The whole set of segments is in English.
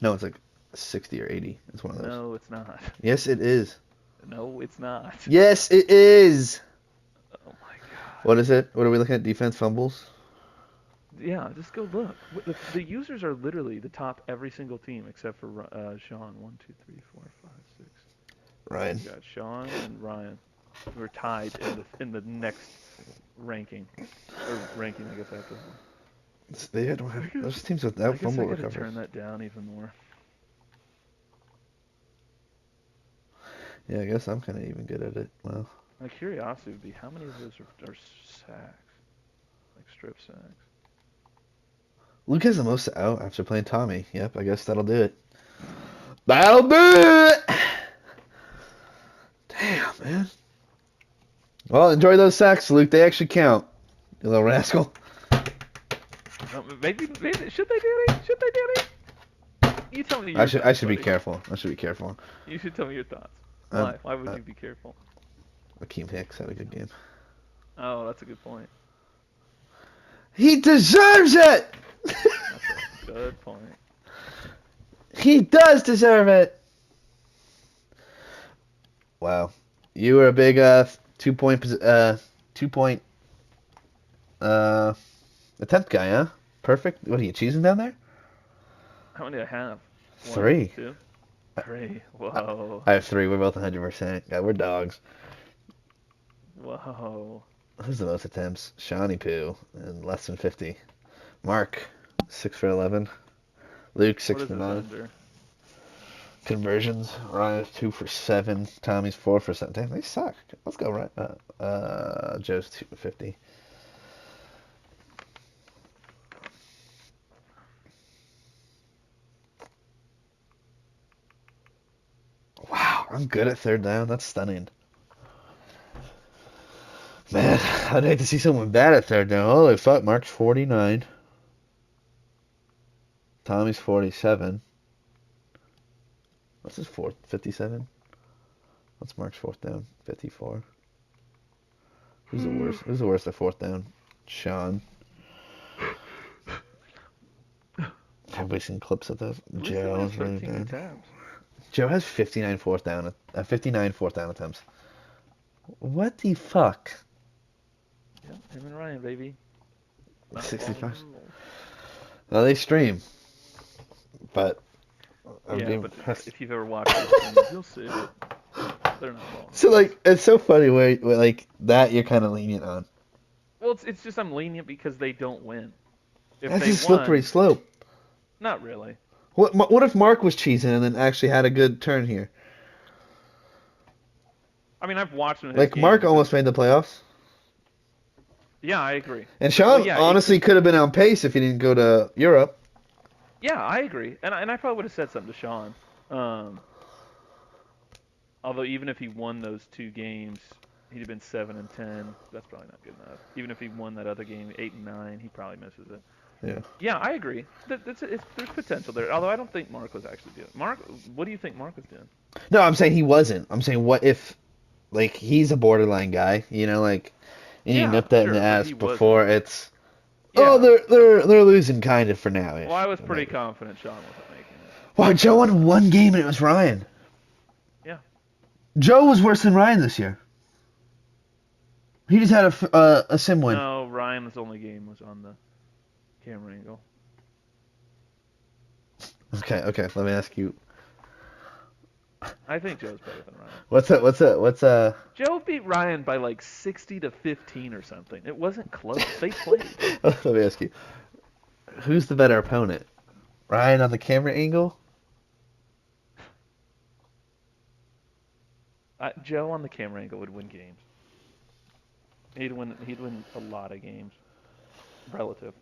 No, it's like 60 or 80. It's one of those. No, it's not. Yes, it is. No, it's not. Yes, it is. Oh my god. What is it? What are we looking at? Defense fumbles? Yeah, just go look. The users are literally the top every single team except for Sean. 1, 2, 3, 4, 5, 6. Ryan. We got Sean and Ryan. We're tied in the next ranking, or ranking, I guess, after that one. They don't have I guess those teams I without guess I fumble got to recoveries. turn that down even more. Yeah, I guess I'm kind of even good at it. Well, My curiosity would be how many of those are sacks, like strip sacks. Luke has the most out after playing Tommy. Yep, I guess that'll do it. That'll do it! Damn, man. Well, enjoy those sacks, Luke. They actually count. You little rascal. Maybe should they, Danny? Should they, Danny? You tell me I your should I thoughts, should be buddy. careful. I should be careful. You should tell me your thoughts. Um, Why? Why would uh, you be careful? Akeem Hicks had a good game. Oh, that's a good point. He deserves it. That's a good point. He does deserve it. Wow, you were a big 2 point 2 point attempt guy, huh? Perfect. What are you choosing down there? How many do I have? One, 3. two, three. I Whoa. I have 3. We're both 100%. God, we're dogs. Whoa. Who's the most attempts? Shawnee Poo and less than 50. Mark, 6 for 11. Luke, What 6 is for this 9. under? Conversions. Ryan's 2 for 7. Tommy's 4 for 7. Damn, they suck. Let's go, right? Joe's 2 for 50. Wow, I'm good at third down. That's stunning. Man, I'd hate to see someone bad at third down. Holy fuck, Mark's 49. Tommy's 47. What's his fourth? 57? What's Mark's fourth down? 54. Who's the worst? Who's the worst at fourth down? Sean. Have we seen clips of this? At least he only has Joe's really 13 bad. attempts. Joe has 59 fourth down attempts. What the fuck? Yep, him and Ryan, baby. Not 65. falling. Now they stream, but I'm Yeah, being but impressed. if you've ever watched those games, you'll see that they're not falling. So like, it's so funny where like that you're kind of lenient on. Well, it's just I'm lenient because they don't win. If That's they a slippery won, slope. not really. What if Mark was cheesing and then actually had a good turn here? I mean, I've watched him in his Like Mark games, and almost made the playoffs, yeah, I agree. and Well, Sean yeah, honestly could have been on pace if he didn't go to Europe. yeah, I agree, and I probably would have said something to Sean. Um, although even if he won those 2 games, he'd have been 7-10. That's probably not good enough. Even if he won that other game, 8-9, he probably misses it. Yeah. Yeah, I agree. There's potential there. Although I don't think Mark was actually doing. Mark, what do you think Mark was doing? No, I'm saying he wasn't. I'm saying what if, like, he's a borderline guy, like, and you Yeah, nip that in the sure, but ass he before wasn't. it's, oh, Yeah. they're losing kind of for now. Well, I was pretty confident Sean wasn't making it. Wow, Joe won 1 game and it was Ryan. Yeah. Joe was worse than Ryan this year. He just had a sim win. No, Ryan's only game was on the camera angle. Okay, let me ask you. I think Joe's better than Ryan. What's Joe beat Ryan by like 60-15 or something. It wasn't close. They played. let me ask you. Who's the better opponent? Ryan on the camera angle? Joe on the camera angle would win games. He'd win a lot of games. Relative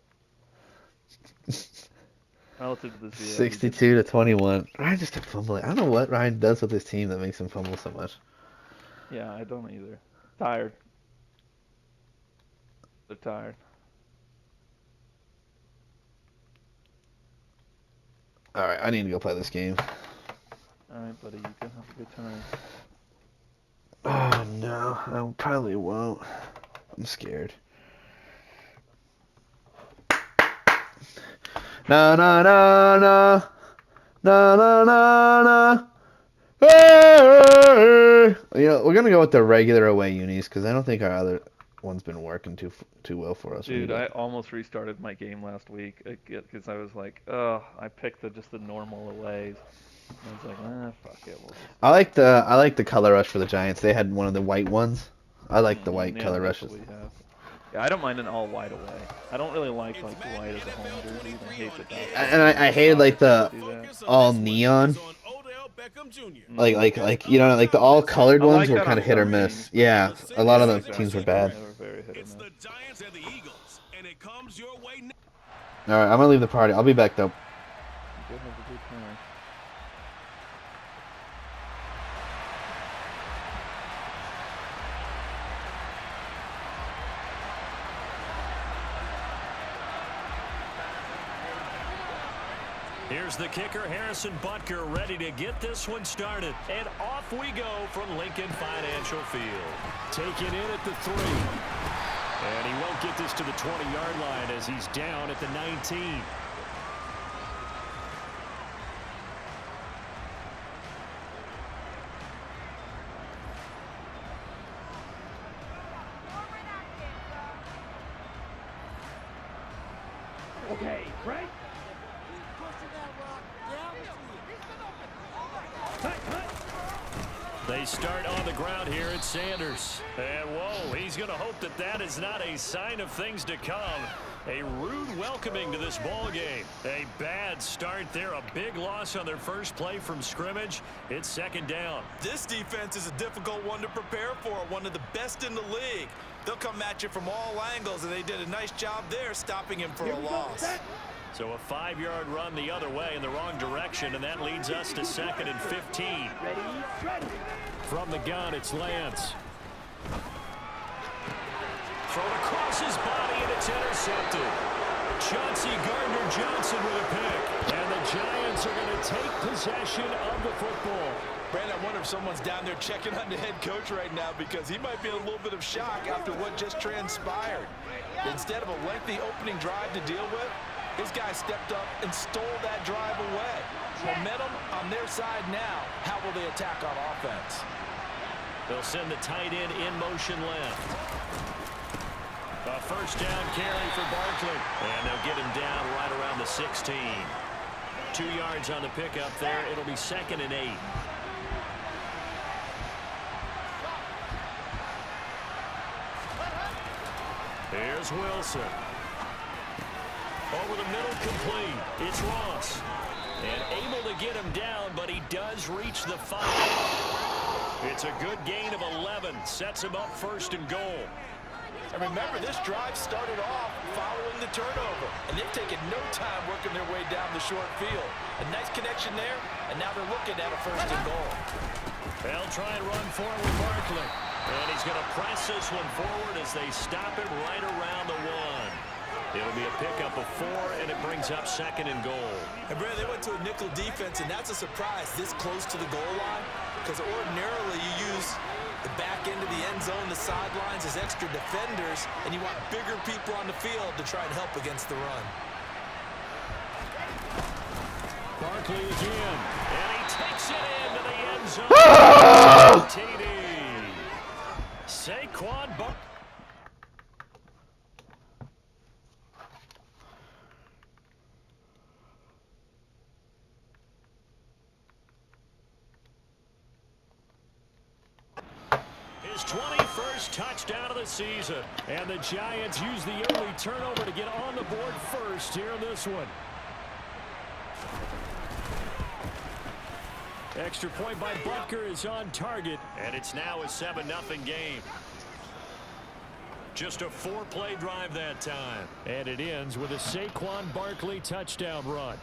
to the 0. 62 to 21. Ryan just kept fumbling. I don't know what Ryan does with his team that makes him fumble so much. Yeah, I don't either. Tired. They're tired. All right, I need to go play this game. All right, buddy. You can have a good time. Oh no, I probably won't. I'm scared. No, no, no, no. Na na na na. Hey! You know, we're gonna go with the regular away unis because I don't think our other one's been working too well for us. Dude, I almost restarted my game last week because I was like, oh, I picked just the normal aways. And I was like, fuck it, we'll just do it. I like the color rush for the Giants. They had one of the white ones. I like the white Yeah, color that's what rushes. we have. Yeah, I don't mind an all white away. I don't really like white as a home jersey. I hate that that's And I hated like the do that. all neon. Mm. You know, like the all colored I ones like were that kind on of hit or some miss. teams, but Yeah, a lot yeah, of the exactly. teams were bad. They were very hit or miss. All right, I'm gonna leave the party. I'll be back though. Good, have a good time. Here's the kicker, Harrison Butker, ready to get this one started. And off we go from Lincoln Financial Field. Taken in at the 3. And he won't get this to the 20-yard line as he's down at the 19. Okay, right? They start on the ground here at Sanders. And whoa, he's going to hope that that is not a sign of things to come. A rude welcoming to this ball game. A bad start there. A big loss on their first play from scrimmage. It's second down. This defense is a difficult one to prepare for. One of the best in the league. They'll come at you from all angles, and they did a nice job there stopping him for a loss. So a 5-yard run the other way in the wrong direction, and that leads us to 2nd and 15. Ready. From the gun, it's Lance. Thrown across his body, and it's intercepted. Chauncey Gardner-Johnson with a pick. And the Giants are going to take possession of the football. Brandon, I wonder if someone's down there checking on the head coach right now because he might be in a little bit of shock after what just transpired. Instead of a lengthy opening drive to deal with, his guy stepped up and stole that drive away. Momentum on their side now. How will they attack on offense? They'll send the tight end in motion left. A first down carry for Barkley. And they'll get him down right around the 16. 2 yards on the pickup there. It'll be 2nd and 8. Here's Wilson. Over the middle, complete. It's Ross. And able to get him down, but he does reach the 5. It's a good gain of 11. Sets him up 1st and goal. And remember, this drive started off following the turnover. And they've taken no time working their way down the short field. A nice connection there, and now they're looking at a 1st and goal. They'll try and run forward with Barkley. And he's going to press this one forward as they stop it right around the 1. It'll be a pickup of 4, and it brings up 2nd and goal. And Brad, they went to a nickel defense, and that's a surprise this close to the goal line, because ordinarily you use the back end of the end zone, the sidelines as extra defenders, and you want bigger people on the field to try and help against the run. Barkley again, and he takes it into the end zone. TD. Saquon Barkley. His 21st touchdown of the season. And the Giants use the early turnover to get on the board first here in this one. Extra point by Butker is on target. And it's now a 7-0 game. Just a 4-play drive that time. And it ends with a Saquon Barkley touchdown run.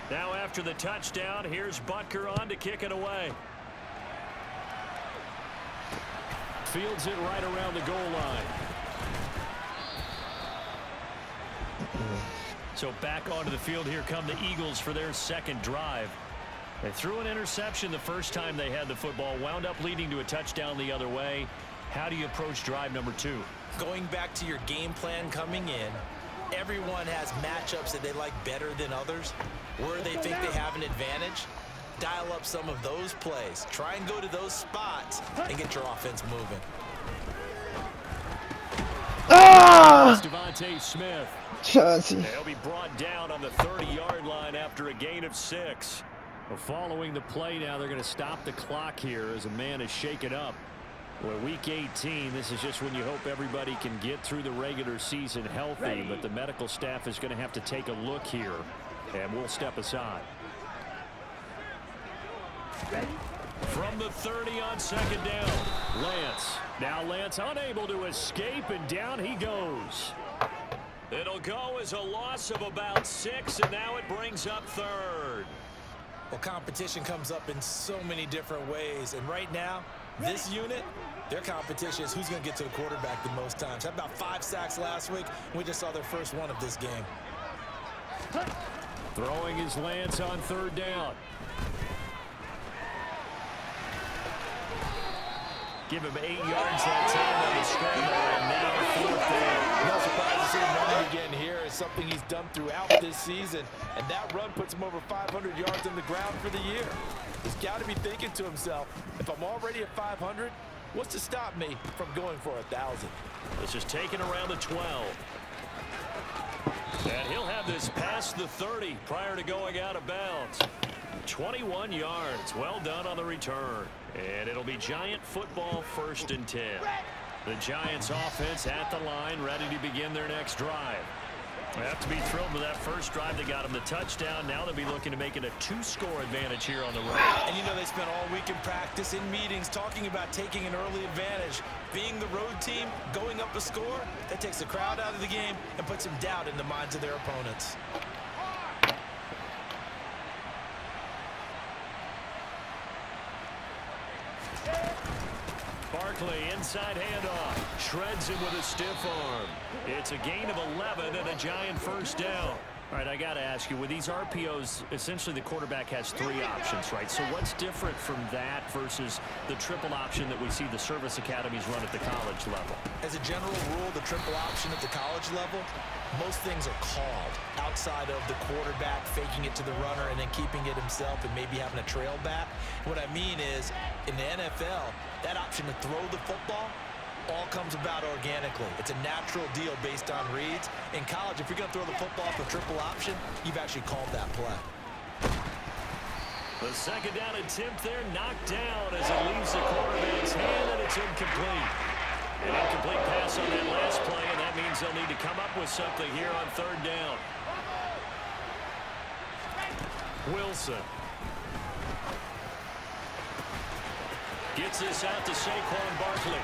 Now after the touchdown, here's Butker on to kick it away. Fields it right around the goal line. So back onto the field here come the Eagles for their second drive. They threw an interception the first time they had the football, wound up leading to a touchdown the other way. How do you approach drive number 2? Going back to your game plan coming in, everyone has matchups that they like better than others. Where they think they have an advantage, dial up some of those plays. Try and go to those spots and get your offense moving. Ah! Devontae Smith. Chauncey. They'll be brought down on the 30-yard line after a gain of 6. Well, following the play now, they're going to stop the clock here as a man is shaken up. Well, week 18, this is just when you hope everybody can get through the regular season healthy, but the medical staff is going to have to take a look here, and we'll step aside. From the 30 on second down, Lance. Now Lance unable to escape, and down he goes. It'll go as a loss of about 6, and now it brings up third. Well, competition comes up in so many different ways, and right now, this unit, their competition is who's going to get to the quarterback the most times. Had about 5 sacks last week, and we just saw their first one of this game. Throwing is Lance on third down. Give him 8 yards that time on the scramble, and now fourth down. No surprise to see him running again here. It's something he's done throughout this season, and that run puts him over 500 yards on the ground for the year. He's got to be thinking to himself, if I'm already at 500, what's to stop me from going for 1,000? This is taken around the 12. And he'll have this past the 30 prior to going out of bounds. 21 yards. Well done on the return. And it'll be Giant football, 1st and 10. The Giants offense at the line, ready to begin their next drive. They have to be thrilled with that first drive. They got them the touchdown. Now they'll be looking to make it a 2-score advantage here on the road. And you know they spent all week in practice, in meetings, talking about taking an early advantage. Being the road team, going up a score, that takes the crowd out of the game and puts some doubt in the minds of their opponents. Barkley, inside handoff. Shreds him with a stiff arm. It's a gain of 11 and a Giant first down. All right, I got to ask you, with these RPOs, essentially the quarterback has 3 options, right? So what's different from that versus the triple option that we see the service academies run at the college level? As a general rule, the triple option at the college level, most things are called outside of the quarterback faking it to the runner and then keeping it himself and maybe having a trail back. What I mean is, in the NFL, that option to throw the football all comes about organically. It's a natural deal based on reads. In college, if you're going to throw the football for triple option, you've actually called that play. The second down attempt there knocked down as it leaves the quarterback's hand, and it's incomplete. An incomplete pass on that last play, and that means they'll need to come up with something here on third down. Wilson gets this out to Saquon Barkley.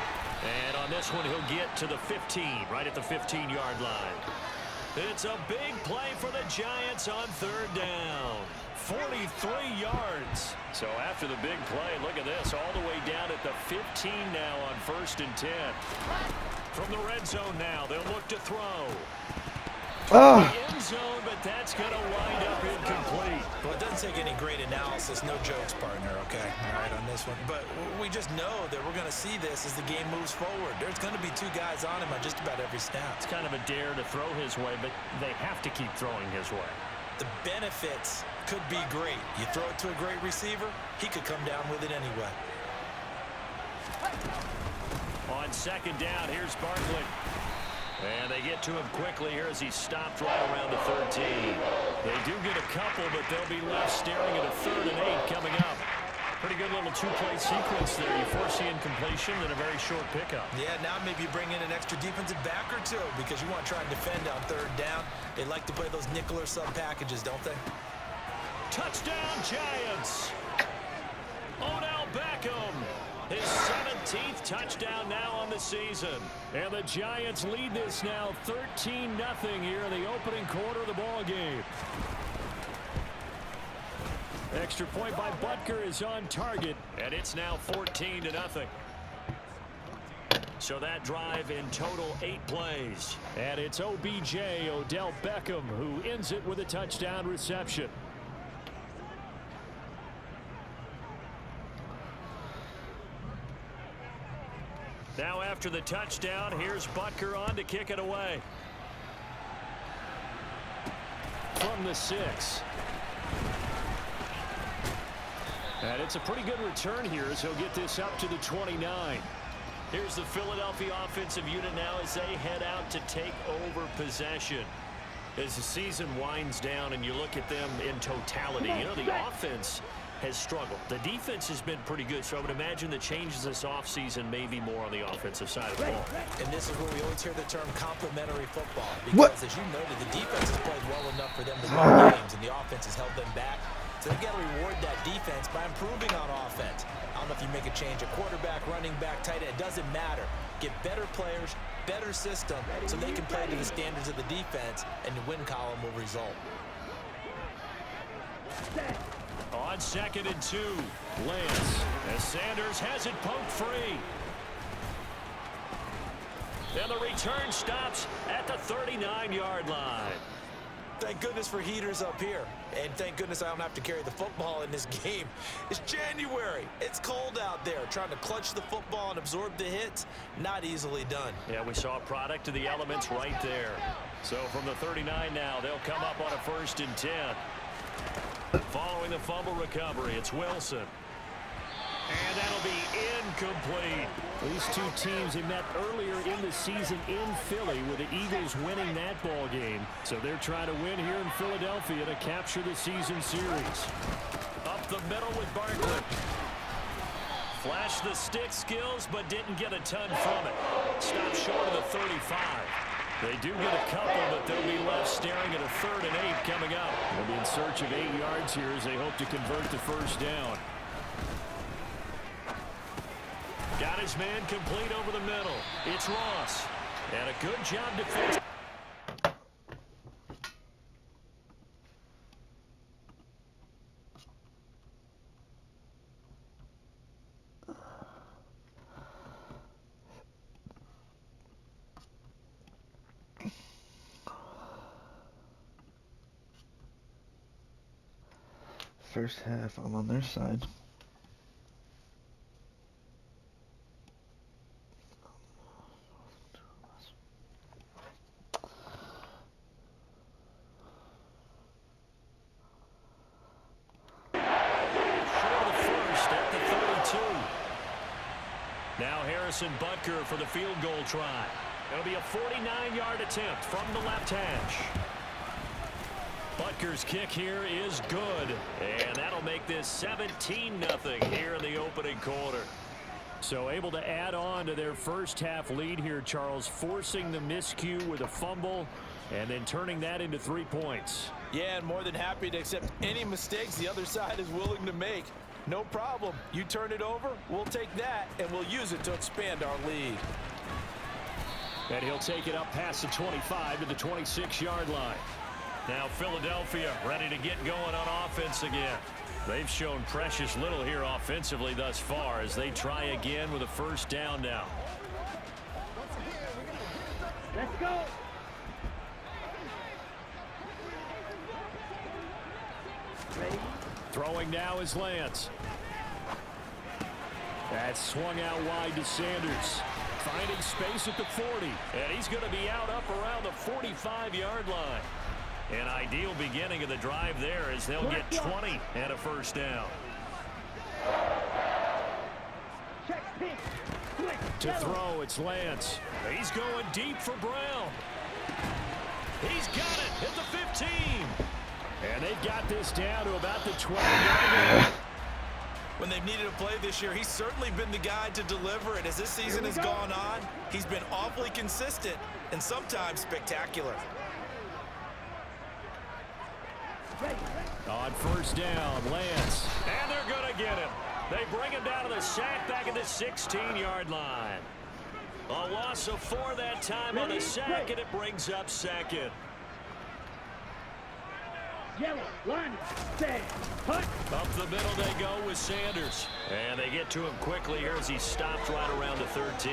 And on this one, he'll get to the 15, right at the 15-yard line. It's a big play for the Giants on third down. 43 yards. So after the big play, look at this, all the way down at the 15 now on 1st and 10. From the red zone now, they'll look to throw. The end zone, but that's going to wind up incomplete. Well, it doesn't take any great analysis. No jokes, partner, okay? All right, on this one. But we just know that we're going to see this as the game moves forward. There's going to be 2 guys on him on just about every snap. It's kind of a dare to throw his way, but they have to keep throwing his way. The benefits could be great. You throw it to a great receiver, he could come down with it anyway. On second down, here's Barkley. And they get to him quickly here as he's stopped right around the 13. They do get a couple, but they'll be left staring at a 3rd and 8 coming up. Pretty good little 2-play sequence there. You foresee incompletion and a very short pickup. Yeah, now maybe you bring in an extra defensive back or 2 because you want to try and defend on third down. They like to play those nickel or sub packages, don't they? Touchdown, Giants! Odell Beckham! His 17th touchdown now on the season. And the Giants lead this now 13-0 here in the opening quarter of the ball game. Extra point by Butker is on target, and it's now 14-0. So that drive in total 8 plays. And it's OBJ, Odell Beckham, who ends it with a touchdown reception. Now after the touchdown, here's Butker on to kick it away. From the 6. And it's a pretty good return here as he'll get this up to the 29. Here's the Philadelphia offensive unit now as they head out to take over possession. As the season winds down and you look at them in totality, you know, the offense has struggled. The defense has been pretty good, so I would imagine the changes this offseason may be more on the offensive side of the ball. And this is where we always hear the term complementary football. Because, as you noted, the defense has played well enough for them to win games, and the offense has held them back. So they've got to reward that defense by improving on offense. I don't know if you make a change, a quarterback, running back, tight end, it doesn't matter. Get better players, better system, so they can play to the standards of the defense, and the win column will result. On 2nd and 2, Lance, as Sanders has it poked free. And the return stops at the 39-yard line. Thank goodness for heaters up here. And thank goodness I don't have to carry the football in this game. It's January. It's cold out there. Trying to clutch the football and absorb the hits, not easily done. Yeah, we saw a product of the elements right there. So from the 39 now, they'll come up on a 1st and 10. Following the fumble recovery, it's Wilson. And that'll be incomplete. These two teams, they met earlier in the season in Philly with the Eagles winning that ball game. So they're trying to win here in Philadelphia to capture the season series. Up the middle with Barkley. Flashed the stick skills, but didn't get a ton from it. Stopped short of the 35. They do get a couple, but they'll be left staring at a 3rd and 8 coming up. They'll be in search of 8 yards here as they hope to convert the first down. Got his man complete over the middle. It's Ross. And a good job defense. First half, I'm on their side. Now Harrison Butker for the field goal try. It'll be a 49-yard attempt from the left hash. Butker's kick here is good, and that'll make this 17-0 here in the opening quarter. So able to add on to their first half lead here, Charles, forcing the miscue with a fumble and then turning that into 3 points. Yeah, and more than happy to accept any mistakes the other side is willing to make. No problem. You turn it over, we'll take that, and we'll use it to expand our lead. And he'll take it up past the 25 to the 26-yard line. Now Philadelphia ready to get going on offense again. They've shown precious little here offensively thus far as they try again with a first down now. Let's go. Ready? Throwing now is Lance. That's swung out wide to Sanders. Finding space at the 40. And he's going to be out up around the 45-yard line. An ideal beginning of the drive there as they'll get 20 and a first down. To throw, it's Lance. He's going deep for Brown. He's got it at the 15. And they've got this down to about the 20-yard line. When they've needed a play this year, he's certainly been the guy to deliver it. As this season has gone on, he's been awfully consistent and sometimes spectacular. On first down, Lance. And they're going to get him. They bring him down to the sack back at the 16-yard line. A loss of 4 that time on the sack, and it brings up 2nd. Yellow, line, stand, punt. Up the middle they go with Sanders. And they get to him quickly here as he stops right around the 13.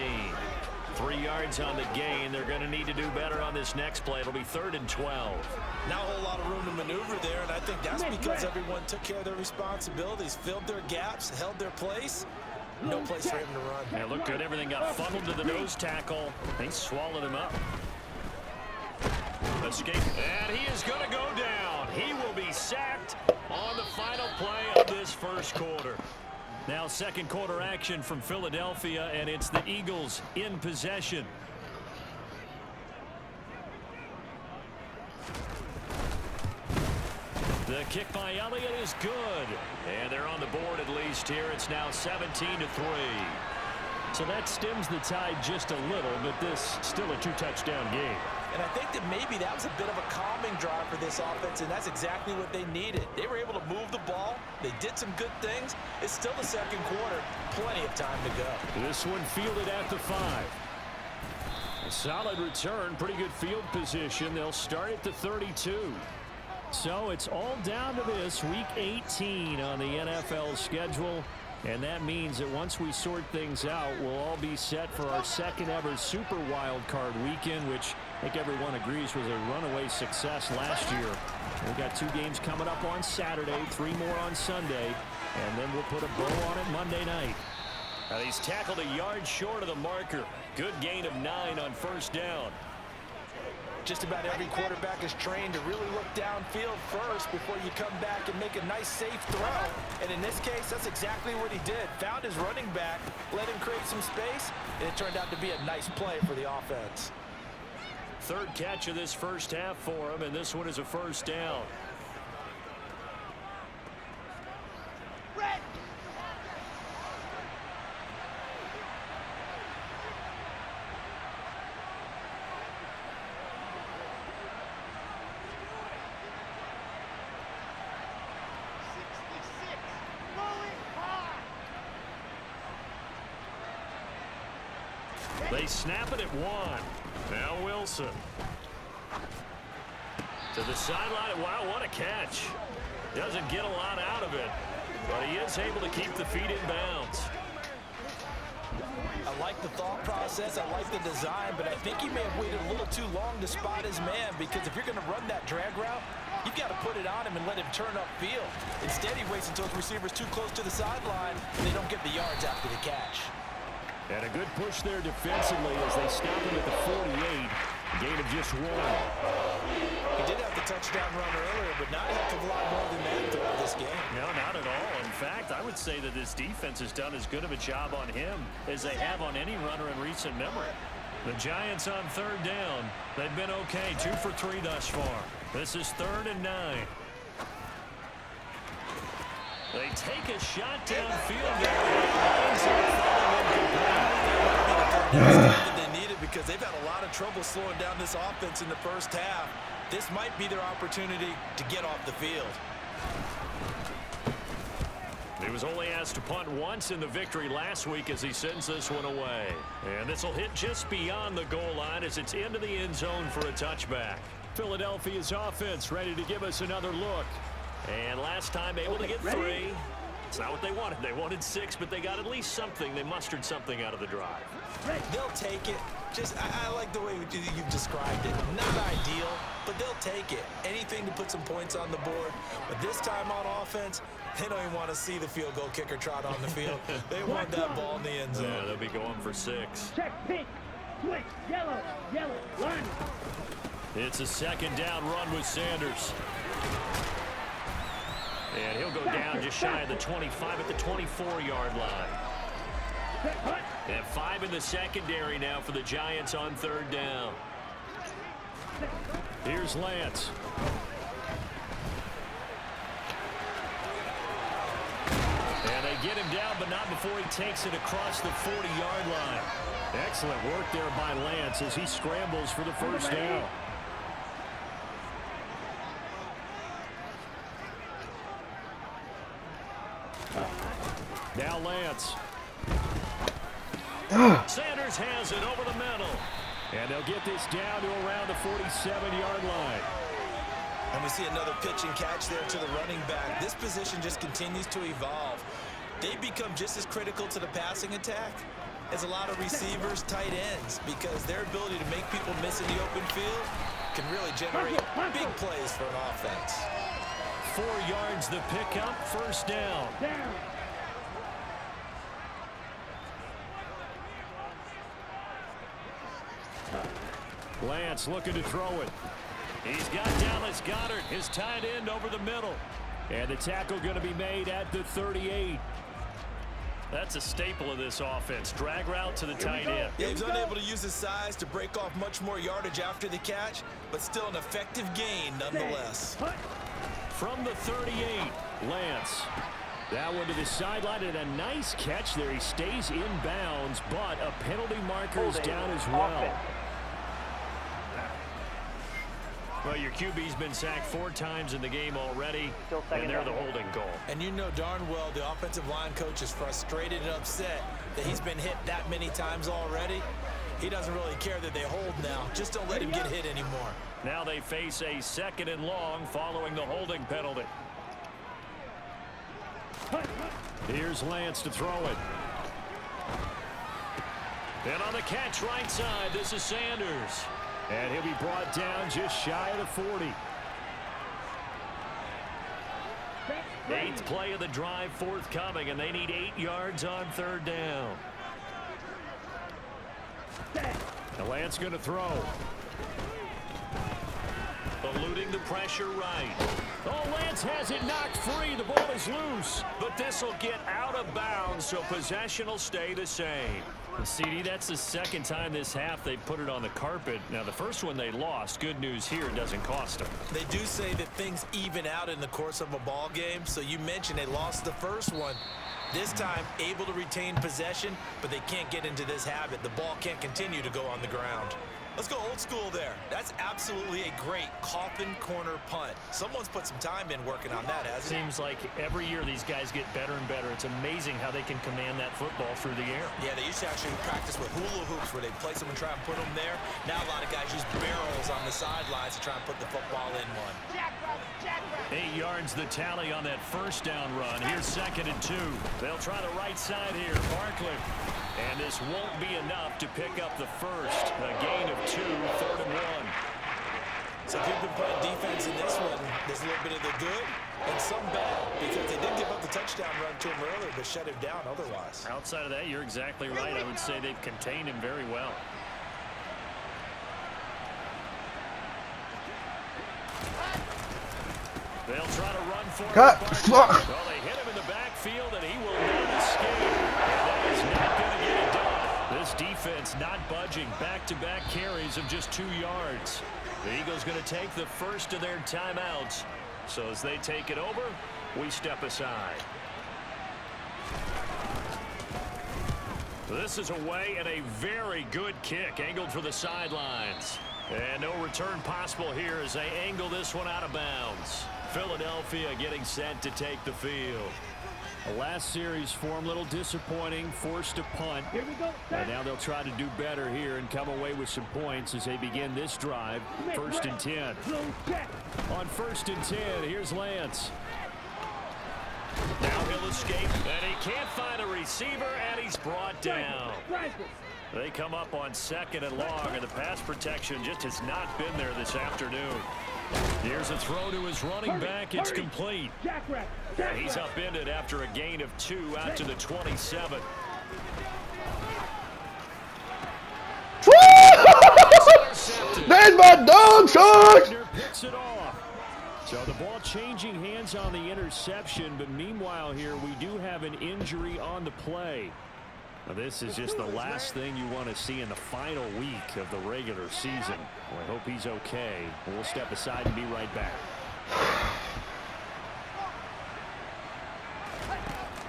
3 yards on the gain. They're going to need to do better on this next play. It'll be 3rd and 12. Not a whole lot of room to maneuver there, and I think that's because everyone took care of their responsibilities, filled their gaps, held their place. No place for him to run. Yeah, looked good. Everything got funneled to the nose tackle. They swallowed him up. Escape, and he is going to go down. He will be sacked on the final play of this first quarter. Now second quarter action from Philadelphia, and it's the Eagles in possession. The kick by Elliott is good. And they're on the board at least here. It's now 17-3. So that stems the tide just a little, but this still a 2-touchdown game. And I think that maybe that was a bit of a calming drive for this offense, and that's exactly what they needed. They were able to move the ball. They did some good things. It's still the second quarter. Plenty of time to go. This one fielded at the 5. A solid return. Pretty good field position. They'll start at the 32. So it's all down to this, Week 18 on the NFL schedule. And that means that once we sort things out, we'll all be set for our second ever Super Wild Card weekend, which I think everyone agrees was a runaway success last year. We've got 2 games coming up on Saturday, 3 more on Sunday, and then we'll put a bow on it Monday night. Now he's tackled a yard short of the marker. Good gain of 9 on first down. Just about every quarterback is trained to really look downfield first before you come back and make a nice, safe throw. And in this case, that's exactly what he did. Found his running back, let him create some space, and it turned out to be a nice play for the offense. Third catch of this first half for him, and this one is a first down. They snap it at 1. Now Wilson. To the sideline. Wow, what a catch. Doesn't get a lot out of it, but he is able to keep the feet in bounds. I like the thought process. I like the design, but I think he may have waited a little too long to spot his man, because if you're going to run that drag route, you've got to put it on him and let him turn upfield. Instead, he waits until his receiver's too close to the sideline, and they don't get the yards after the catch. And a good push there defensively as they stop him at the 48. Gain of just 1. He did have the touchdown run earlier, but not a heck of a lot more than that throughout this game. No, not at all. In fact, I would say that this defense has done as good of a job on him as they have on any runner in recent memory. The Giants on third down. They've been okay, 2 for 3 thus far. This is 3rd and 9. They take a shot downfield. That they needed, because they've had a lot of trouble slowing down this offense in the first half. This might be their opportunity to get off the field. He was only asked to punt once in the victory last week as he sends this one away. And this will hit just beyond the goal line as it's into the end zone for a touchback. Philadelphia's offense ready to give us another look. And last time able to get 3. It's not what they wanted. They wanted 6, but they got at least something. They mustered something out of the drive. They'll take it. I like the way you've described it. Not ideal, but they'll take it. Anything to put some points on the board. But this time on offense, they don't even want to see the field goal kicker trot on the field. They want that ball in the end zone. Yeah, they'll be going for 6. Check pink. Switch. Yellow. Line. It's a second down run with Sanders. And he'll go down just shy of the 25 at the 24-yard line. And 5 in the secondary now for the Giants on third down. Here's Lance. And they get him down, but not before he takes it across the 40-yard line. Excellent work there by Lance as he scrambles for the first down. Now Lance. Sanders has it over the middle. And they'll get this down to around the 47-yard line. And we see another pitch and catch there to the running back. This position just continues to evolve. They become just as critical to the passing attack is a lot of receivers, tight ends, because their ability to make people miss in the open field can really generate big plays for an offense. 4 yards the pickup, first down. Lance looking to throw it. He's got Dallas Goedert, his tight end, over the middle. And the tackle going to be made at the 38. That's a staple of this offense. Drag route to the tight end. Yeah, he's unable to use his size to break off much more yardage after the catch, but still an effective gain nonetheless. From the 38, Lance. That one to the sideline, and a nice catch there. He stays in bounds, but a penalty marker is down as well. Well, your QB's been sacked 4 times in the game already, and they're the holding goal. And you know darn well the offensive line coach is frustrated and upset that he's been hit that many times already. He doesn't really care that they hold now. Just don't let him get hit anymore. Now they face a 2nd and long following the holding penalty. Here's Lance to throw it. And on the catch right side, this is Sanders. And he'll be brought down just shy of the 40. 8th play of the drive forthcoming, and they need 8 yards on 3rd down. The Lance going to throw. Eluding the pressure right. Oh, Lance has it knocked free. The ball is loose. But this will get out of bounds, so possession will stay the same. CD, that's the 2nd time this half they put it on the carpet. Now, the first one they lost. Good news here, it doesn't cost them. They do say that things even out in the course of a ball game. So you mentioned they lost the first one. This time, able to retain possession, but they can't get into this habit. The ball can't continue to go on the ground. Let's go old school there. That's absolutely a great coffin corner punt. Someone's put some time in working on that, hasn't it? Seems like every year these guys get better and better. It's amazing how they can command that football through the air. Yeah, they used to actually practice with hula hoops where they place them and try and put them there. Now a lot of guys use barrels on the sidelines to try and put the football in one. 8 yards the tally on that first down run. Here's 2nd and 2. They'll try the right side here. Barkley. And this won't be enough to pick up the first. A gain of 2, 3rd and 1. So if you've been playing defense in this one, there's a little bit of the good and some bad, because they did give up the touchdown run to him earlier, but shut him down otherwise. Outside of that, you're exactly right. I would say they've contained him very well. They'll try to run for Cut. it. Well, they hit him in the backfield, and he will not escape. And that is not going to get it done. This defense not budging. Back-to-back carries of just 2 yards. The Eagles going to take the first of their timeouts. So as they take it over, we step aside. This is away, and a very good kick angled for the sidelines. And no return possible here as they angle this one out of bounds. Philadelphia getting set to take the field. The last series form, a little disappointing, forced to punt. Here we go. And now they'll try to do better here and come away with some points as they begin this drive. 1st and 10. On 1st and 10, here's Lance. Now he'll escape, and he can't find a receiver, and he's brought down. They come up on 2nd and long, and the pass protection just has not been there this afternoon. Here's a throw to his running back. It's complete. He's upended after a gain of 2 out to the 27. There's my dog, son! Picks it off. So the ball changing hands on the interception, but meanwhile here we do have an injury on the play. Now, this is just the last thing you want to see in the final week of the regular season. Well, I hope he's okay. We'll step aside and be right back.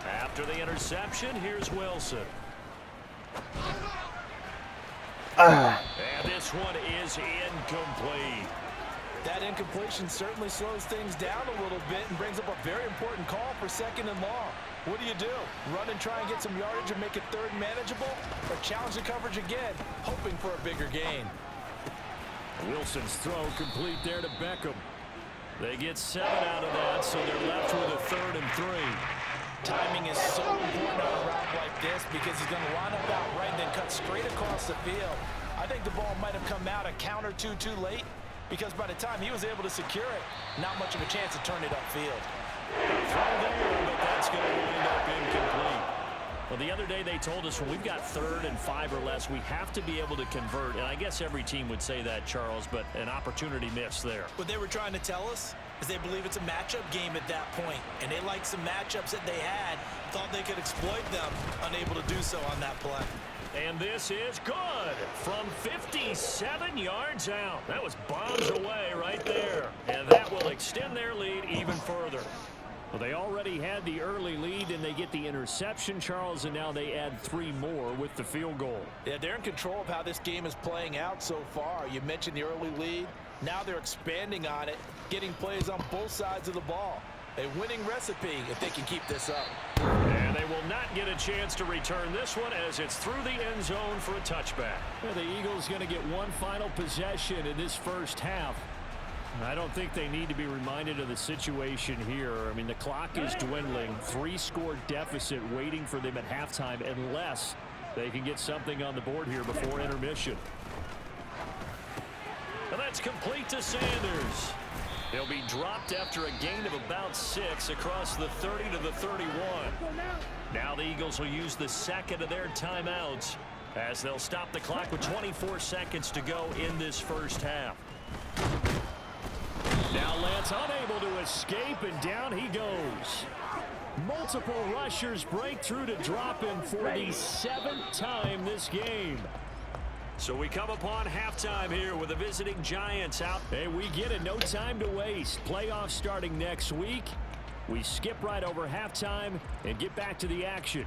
After the interception, here's Wilson. And this one is incomplete. That incompletion certainly slows things down a little bit and brings up a very important call for 2nd and long. What do you do? Run and try and get some yardage and make it 3rd manageable? Or challenge the coverage again, hoping for a bigger gain? Wilson's throw complete there to Beckham. They get 7 out of that, so they're left with a 3rd and 3. Timing is so important on a route like this because he's going to line up out right and then cut straight across the field. I think the ball might have come out a count or two too late because by the time he was able to secure it, not much of a chance to turn it upfield. Throw there, but that's going to end up incomplete. Well, the other day they told us when we've got 3rd and 5 or less, we have to be able to convert. And I guess every team would say that, Charles, but an opportunity missed there. What they were trying to tell us is they believe it's a matchup game at that point, and they liked some matchups that they had, thought they could exploit them, unable to do so on that play. And this is good from 57 yards out. That was bombs away right there, and that will extend their lead even further. Well, they already had the early lead, and they get the interception, Charles, and now they add 3 more with the field goal. Yeah, they're in control of how this game is playing out so far. You mentioned the early lead. Now they're expanding on it, getting plays on both sides of the ball. A winning recipe if they can keep this up. And they will not get a chance to return this one as it's through the end zone for a touchback. Well, the Eagles going to get one final possession in this first half. I don't think they need to be reminded of the situation here. I mean, the clock is dwindling. 3-score deficit waiting for them at halftime unless they can get something on the board here before intermission. And that's complete to Sanders. He'll be dropped after a gain of about 6 across the 30 to the 31. Now the Eagles will use the second of their timeouts as they'll stop the clock with 24 seconds to go in this first half. Now Lance unable to escape, and down he goes. Multiple rushers break through to drop him for the 7th time this game. So we come upon halftime here with the visiting Giants out. Hey, we get it. No time to waste. Playoffs starting next week. We skip right over halftime and get back to the action.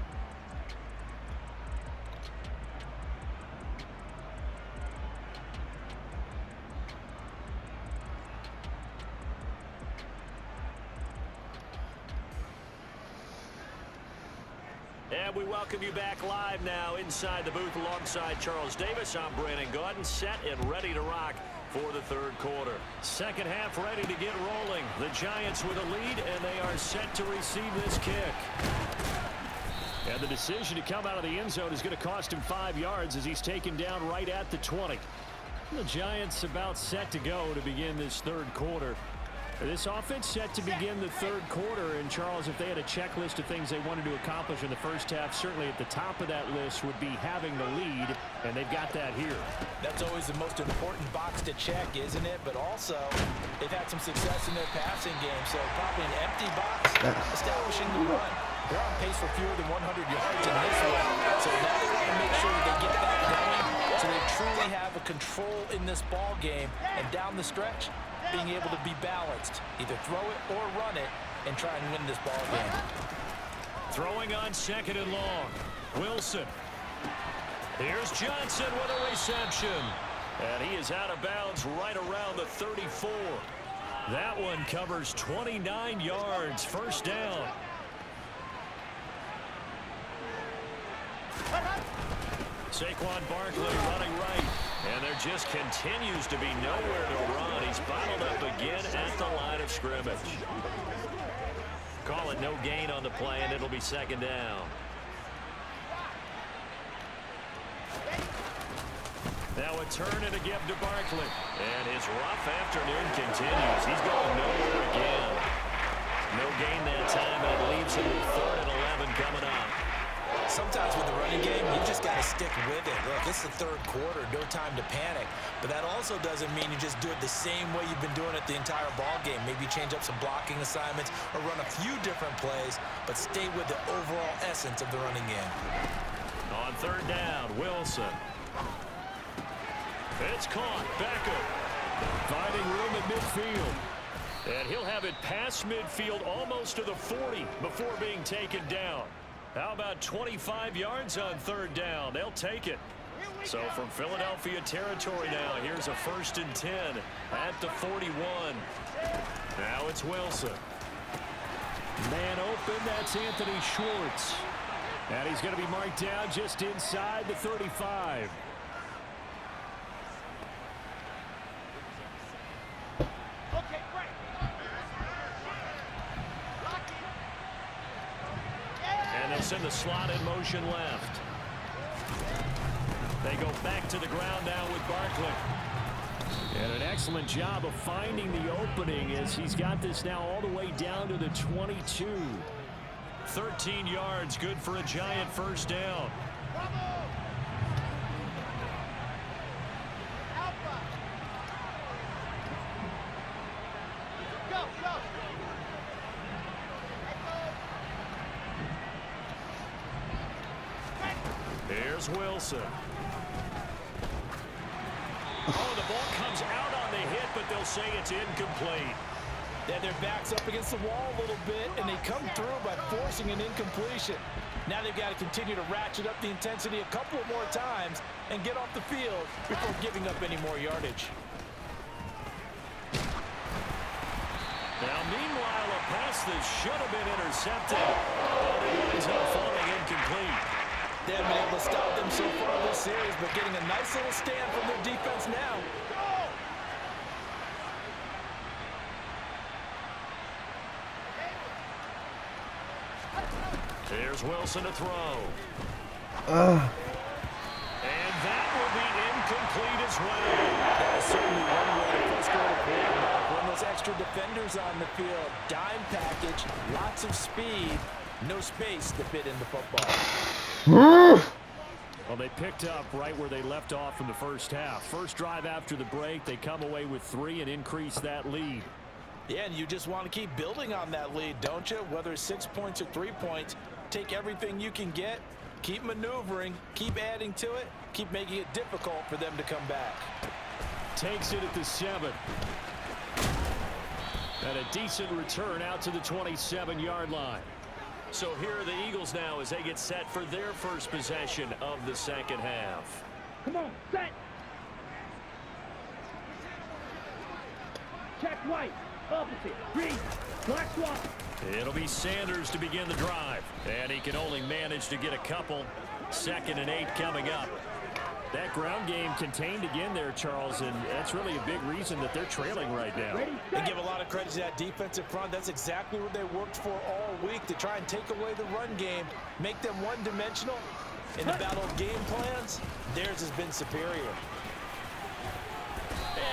And we welcome you back live now inside the booth alongside Charles Davis. I'm Brandon Gaudin, set and ready to rock for the 3rd quarter. Second half ready to get rolling. The Giants with a lead, and they are set to receive this kick. And the decision to come out of the end zone is going to cost him 5 yards as he's taken down right at the 20. The Giants about set to go to begin this 3rd quarter. This offense set to begin the 3rd quarter, and Charles, if they had a checklist of things they wanted to accomplish in the first half, certainly at the top of that list would be having the lead, and they've got that here. That's always the most important box to check, isn't it? But also, they've had some success in their passing game, so probably an empty box establishing the run. They're on pace for fewer than 100 yards in this one, so now they want to make sure that they get that going so they truly have a control in this ball game, and down the stretch, being able to be balanced, either throw it or run it, and try and win this ball game. Throwing on 2nd and long. Wilson. Here's Johnson with a reception. And he is out of bounds right around the 34. That one covers 29 yards. First down. Saquon Barkley running right. And there just continues to be nowhere to run. He's bottled up again at the line of scrimmage. Call it no gain on the play, and it'll be 2nd down. Now a turn and a give to Barkley. And his rough afternoon continues. He's going nowhere again. No gain that time, and it leaves him with 3rd and 11 coming up. Sometimes with the running game, you just got to stick with it. Look, it's the 3rd quarter, no time to panic. But that also doesn't mean you just do it the same way you've been doing it the entire ball game. Maybe change up some blocking assignments or run a few different plays, but stay with the overall essence of the running game. On 3rd down, Wilson. It's caught. Beckham finding room at midfield. And he'll have it past midfield almost to the 40 before being taken down. How about 25 yards on 3rd down? They'll take it. So from Philadelphia territory now, here's a 1st and 10 at the 41. Now it's Wilson. Man open, that's Anthony Schwartz. And he's going to be marked down just inside the 35. the slot in motion left. They go back to the ground now with Barkley. And an excellent job of finding the opening as he's got this now all the way down to the 22. 13 yards, good for a Giant first down. Here's Wilson. Oh, the ball comes out on the hit, but they'll say it's incomplete. Then their back's up against the wall a little bit, and they come through by forcing an incompletion. Now they've got to continue to ratchet up the intensity a couple of more times and get off the field before giving up any more yardage. Now, meanwhile, a pass that should have been intercepted, but it ends up falling incomplete. They haven't been able to stop them so far this series, but getting a nice little stand from their defense now. Here's Wilson to throw. And that will be incomplete as well. That's certainly one way to frustrate a quarterback when those extra defenders on the field. Dime package, lots of speed, no space to fit in the football. Well, they picked up right where they left off in the first half. First drive after the break, they come away with 3 and increase that lead. Yeah, and you just want to keep building on that lead, don't you? Whether it's 6 points or 3 points, take everything you can get, keep maneuvering, keep adding to it, keep making it difficult for them to come back. Takes it at the 7. And a decent return out to the 27-yard line. So here are the Eagles now as they get set for their first possession of the second half. Come on, set. Check right. Opposite. Read. Black swap. It'll be Sanders to begin the drive. And he can only manage to get a couple. 2nd and 8 coming up. That ground game contained again there, Charles, and that's really a big reason that they're trailing right now. They give a lot of credit to that defensive front. That's exactly what they worked for all week, to try and take away the run game, make them one-dimensional. In the battle of game plans, theirs has been superior.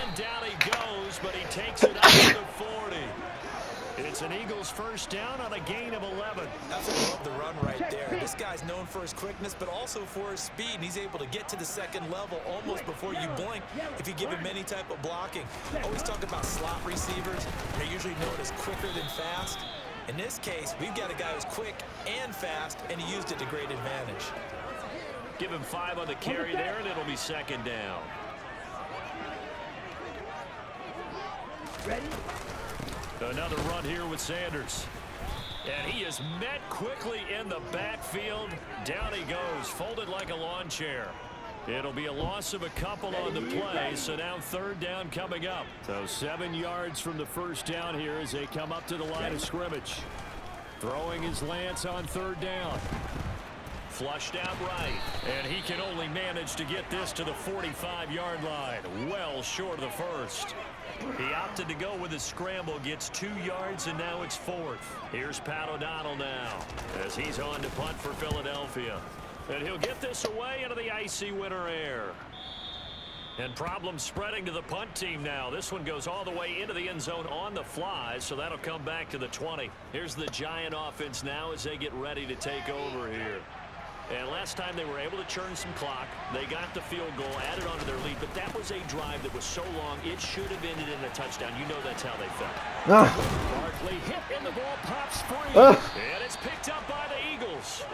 And down he goes, but he takes it up to the 40. It's an Eagles first down on a gain of 11. That's above the run right there. This guy's known for his quickness, but also for his speed. And he's able to get to the second level almost before you blink if you give him any type of blocking. Always talk about slot receivers. They're usually known as quicker than fast. In this case, we've got a guy who's quick and fast, and he used it to great advantage. Give him 5 on the carry there, and it'll be 2nd down. Ready? Another run here with Sanders. And he is met quickly in the backfield. Down he goes, folded like a lawn chair. It'll be a loss of a couple on the play, so now 3rd down coming up. So 7 yards from the first down here as they come up to the line of scrimmage. Throwing his Lance on 3rd down. Flushed out right, and he can only manage to get this to the 45-yard line, well short of the first. He opted to go with a scramble, gets 2 yards, and now it's 4th. Here's Pat O'Donnell now as he's on to punt for Philadelphia. And he'll get this away into the icy winter air. And problems spreading to the punt team now. This one goes all the way into the end zone on the fly, so that'll come back to the 20. Here's the Giant offense now as they get ready to take over here. And last time they were able to churn some clock. They got the field goal, added onto their lead, but that was a drive that was so long, it should have ended in a touchdown. You know that's how they felt. Barkley hit and the ball pops free. And it's picked up by the Eagles.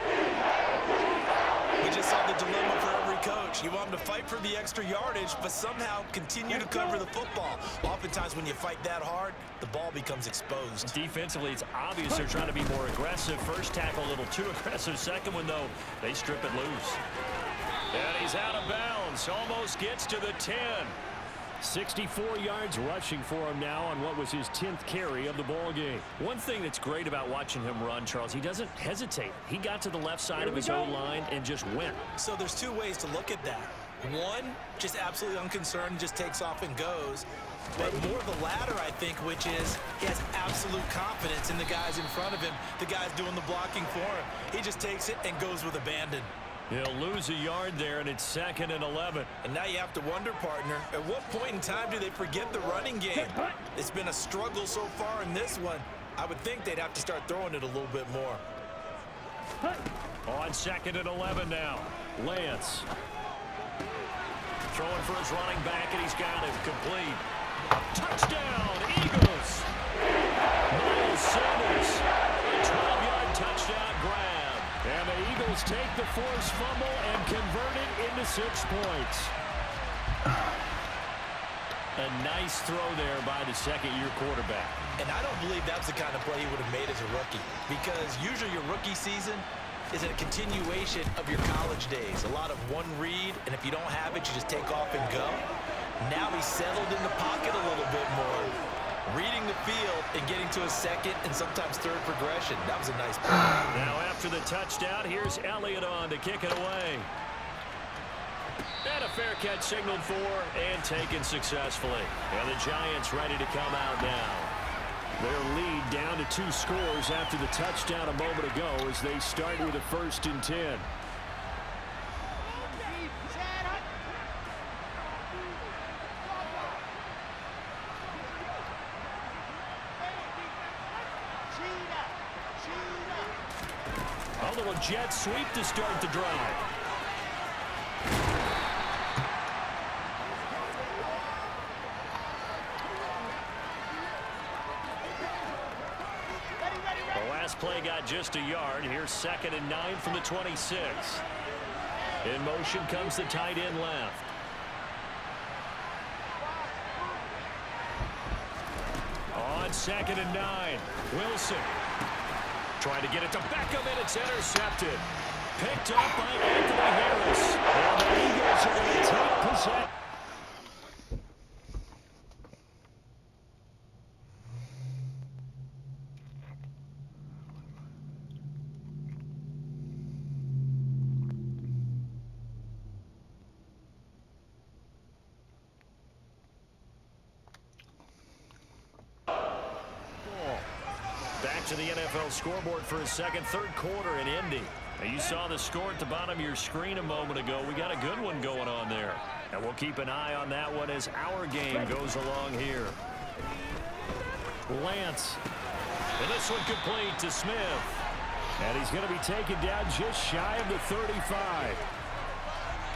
We just saw the dilemma for every coach. You want them to fight for the extra yardage, but somehow continue to cover the football. Oftentimes when you fight that hard, the ball becomes exposed. Defensively, it's obvious they're trying to be more aggressive. First tackle a little too aggressive. Second one, though, they strip it loose. And he's out of bounds. Almost gets to the 10. 64 yards rushing for him now on what was his 10th carry of the ball game. One thing that's great about watching him run, Charles, he doesn't hesitate. He got to the left side of his O-line and just went. So there's 2 ways to look at that. One, just absolutely unconcerned, just takes off and goes. But more the latter, I think, which is he has absolute confidence in the guys in front of him, the guys doing the blocking for him. He just takes it and goes with abandon. He'll lose a yard there, and it's 2nd and 11. And now you have to wonder, partner, at what point in time do they forget the running game? It's been a struggle so far in this one. I would think they'd have to start throwing it a little bit more. On 2nd and 11 now. Lance. Throwing for his running back, and he's got him complete. Touchdown, Eagles! Miles Sanders, a 12-yard touchdown grab. And the Eagles take the forced fumble and convert it into 6 points. A nice throw there by the second-year quarterback. And I don't believe that's the kind of play he would have made as a rookie, because usually your rookie season is a continuation of your college days. A lot of one read, and if you don't have it, you just take off and go. Now he's settled in the pocket a little bit more, reading the field and getting to a second and sometimes third progression. That was a nice play. Now after the touchdown, here's Elliott on to kick it away. And a fair catch signaled for and taken successfully. And the Giants ready to come out now. Their lead down to 2 scores after the touchdown a moment ago as they start with a 1st and 10. A little jet sweep to start the drive. The last play got just a yard. Here's 2nd and 9 from the 26. In motion comes the tight end left. On 2nd and 9, Wilson. Trying to get it to Beckham, and it's intercepted. Picked up by Anthony Harris. And the Eagles are going to take possession. Back to the NFL scoreboard for his third quarter in Indy. Now you saw the score at the bottom of your screen a moment ago. We got a good one going on there. And we'll keep an eye on that one as our game goes along here. Lance. And this one complete to Smith. And he's going to be taken down just shy of the 35.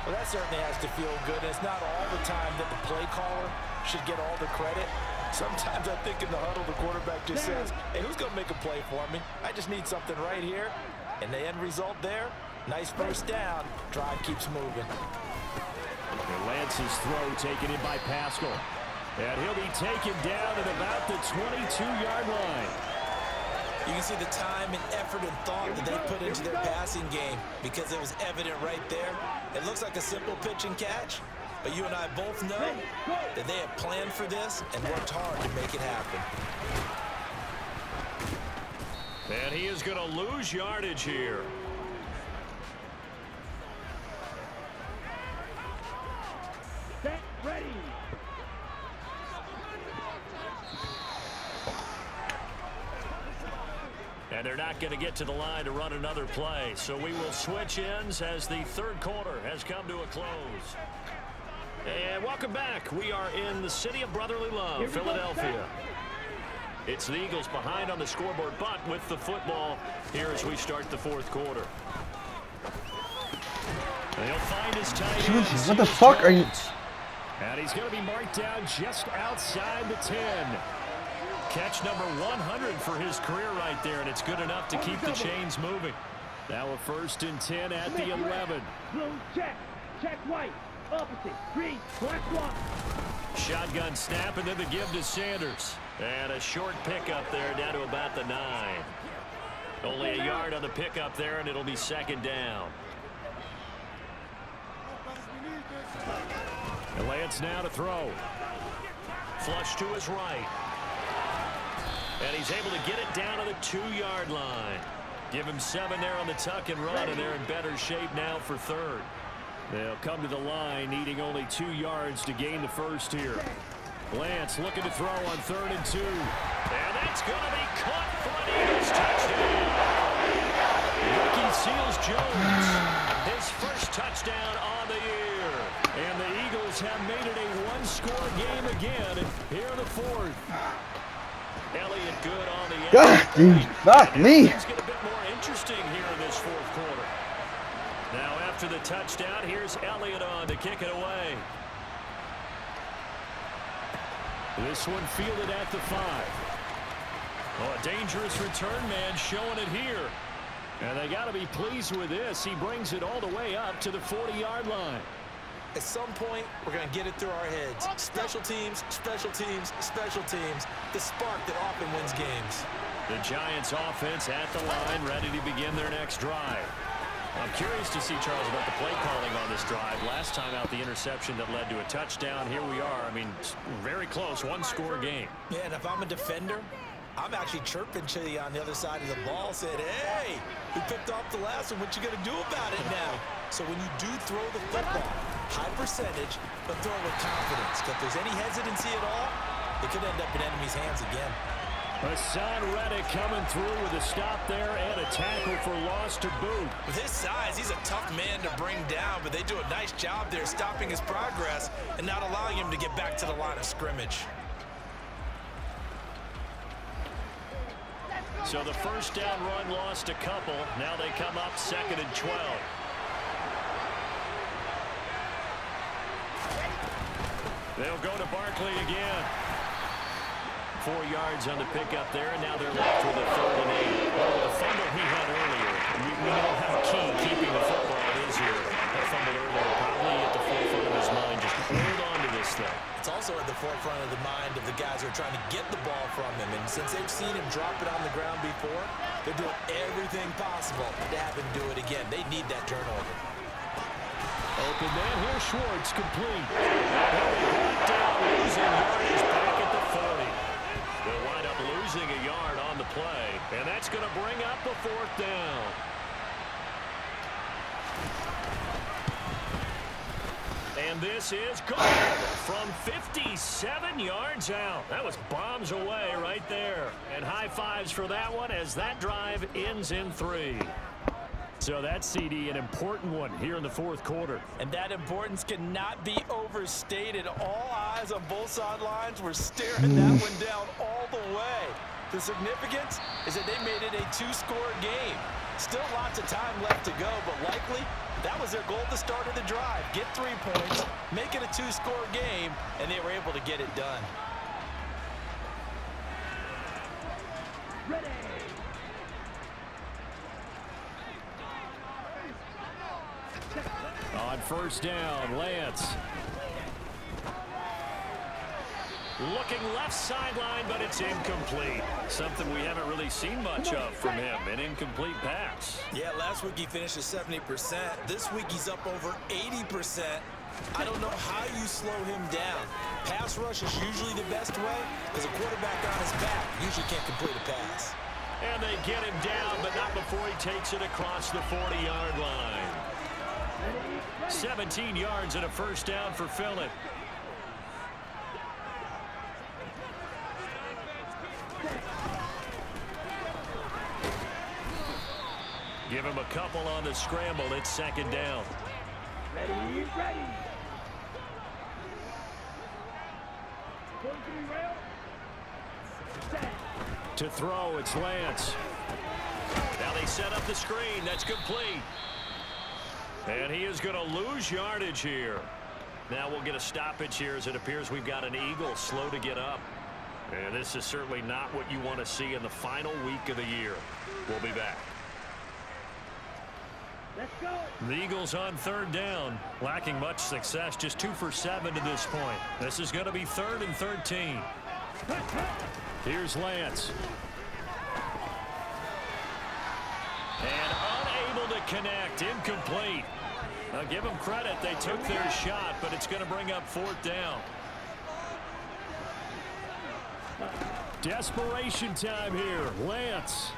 Well, that certainly has to feel good. And it's not all the time that the play caller should get all the credit. Sometimes I think in the huddle, the quarterback just says, hey, who's going to make a play for me? I just need something right here. And the end result there, nice first down. Drive keeps moving. And Lance's throw taken in by Pascal. And he'll be taken down at about the 22-yard line. You can see the time and effort and thought that they put into their passing game because it was evident right there. It looks like a simple pitch and catch. But you and I both know that they have planned for this and worked hard to make it happen. And he is going to lose yardage here. Set, ready. And they're not going to get to the line to run another play. So we will switch ends as the third quarter has come to a close. And welcome back. We are in the city of brotherly love, Philadelphia. It's the Eagles behind on the scoreboard, but with the football here as we start the fourth quarter. And he'll find his tight end. Jesus, what the fuck are you? And he's going to be marked down just outside the 10. Catch number 100 for his career right there, and it's good enough to keep the chains moving. Now a 1st and 10 at the 11. Blue, check. Check white. Opposite. Green. Black one. Shotgun snap, and then the give to Sanders. And a short pickup there down to about the 9. Only a yard on the pickup there, and it'll be 2nd down. And Lance now to throw. Flush to his right. And he's able to get it down to the 2-yard line. Give him 7 there on the tuck and run, and they're in better shape now for 3rd. They'll come to the line, needing only 2 yards to gain the first here. Lance looking to throw on 3rd and 2. And that's going to be caught for an Eagles touchdown. Rookie Seals-Jones, his first touchdown on the year. And the Eagles have made it a one-score game again here in the 4th. Elliott good on the end. God, dude, fuck me. Things get a bit more interesting here in this 4th quarter. Now after the touchdown, here's Elliott on to kick it away. This one fielded at the 5. Oh, a dangerous return man showing it here. And they got to be pleased with this. He brings it all the way up to the 40-yard line. At some point, we're going to get it through our heads. Special teams, special teams, special teams. The spark that often wins games. The Giants offense at the line, ready to begin their next drive. I'm curious to see, Charles, about the play calling on this drive. Last time out, the interception that led to a touchdown. Here we are. I mean, very close, one-score game. Yeah, and if I'm a defender, I'm actually chirping to you on the other side of the ball, said, hey, we picked off the last one. What you going to do about it now? So when you do throw the football, high percentage, but throw it with confidence. If there's any hesitancy at all, it could end up in enemy's hands again. Hassan Reddick coming through with a stop there and a tackle for loss to boot. With his size, he's a tough man to bring down, but they do a nice job there stopping his progress and not allowing him to get back to the line of scrimmage. So the first down run lost a couple. Now they come up 2nd and 12. They'll go to Barkley again. 4 yards on the pickup there, and now they're left with a 3rd and 8. Well, the fumble he had earlier, we know how key keeping the football is here. That fumble earlier probably at the forefront of his mind. Just hold on to this thing. It's also at the forefront of the mind of the guys who are trying to get the ball from him. And since they've seen him drop it on the ground before, they're doing everything possible to have him do it again. They need that turnover. Open man here, Schwartz, complete. Down, losing yardage back at the 40. They'll wind up losing a yard on the play, and that's going to bring up the 4th down. And this is good from 57 yards out. That was bombs away right there. And high fives for that one as that drive ends in 3. So that's, CD, an important one here in the 4th quarter. And that importance cannot be overstated. All eyes on both sidelines were staring that one down all the way. The significance is that they made it a 2-score game. Still lots of time left to go, but likely that was their goal at the start of the drive. Get 3 points, make it a 2-score game, and they were able to get it done. Ready. On 1st down, Lance. Looking left sideline, but it's incomplete. Something we haven't really seen much of from him, an incomplete pass. Yeah, last week he finished at 70%. This week he's up over 80%. I don't know how you slow him down. Pass rush is usually the best way because a quarterback on his back usually can't complete a pass. And they get him down, but not before he takes it across the 40-yard line. 17 yards and a 1st down for Phillip. Give him a couple on the scramble. It's 2nd down. Ready, ready. To throw, it's Lance. Now they set up the screen. That's complete. And he is going to lose yardage here. Now we'll get a stoppage here as it appears we've got an Eagle slow to get up. And this is certainly not what you want to see in the final week of the year. We'll be back. Let's go. The Eagles on 3rd down, lacking much success, just 2 for 7 to this point. This is going to be 3rd and 13. Here's Lance. And unable to connect, incomplete. Now give them credit, they took their shot, but it's going to bring up 4th down. Desperation time here, Lance.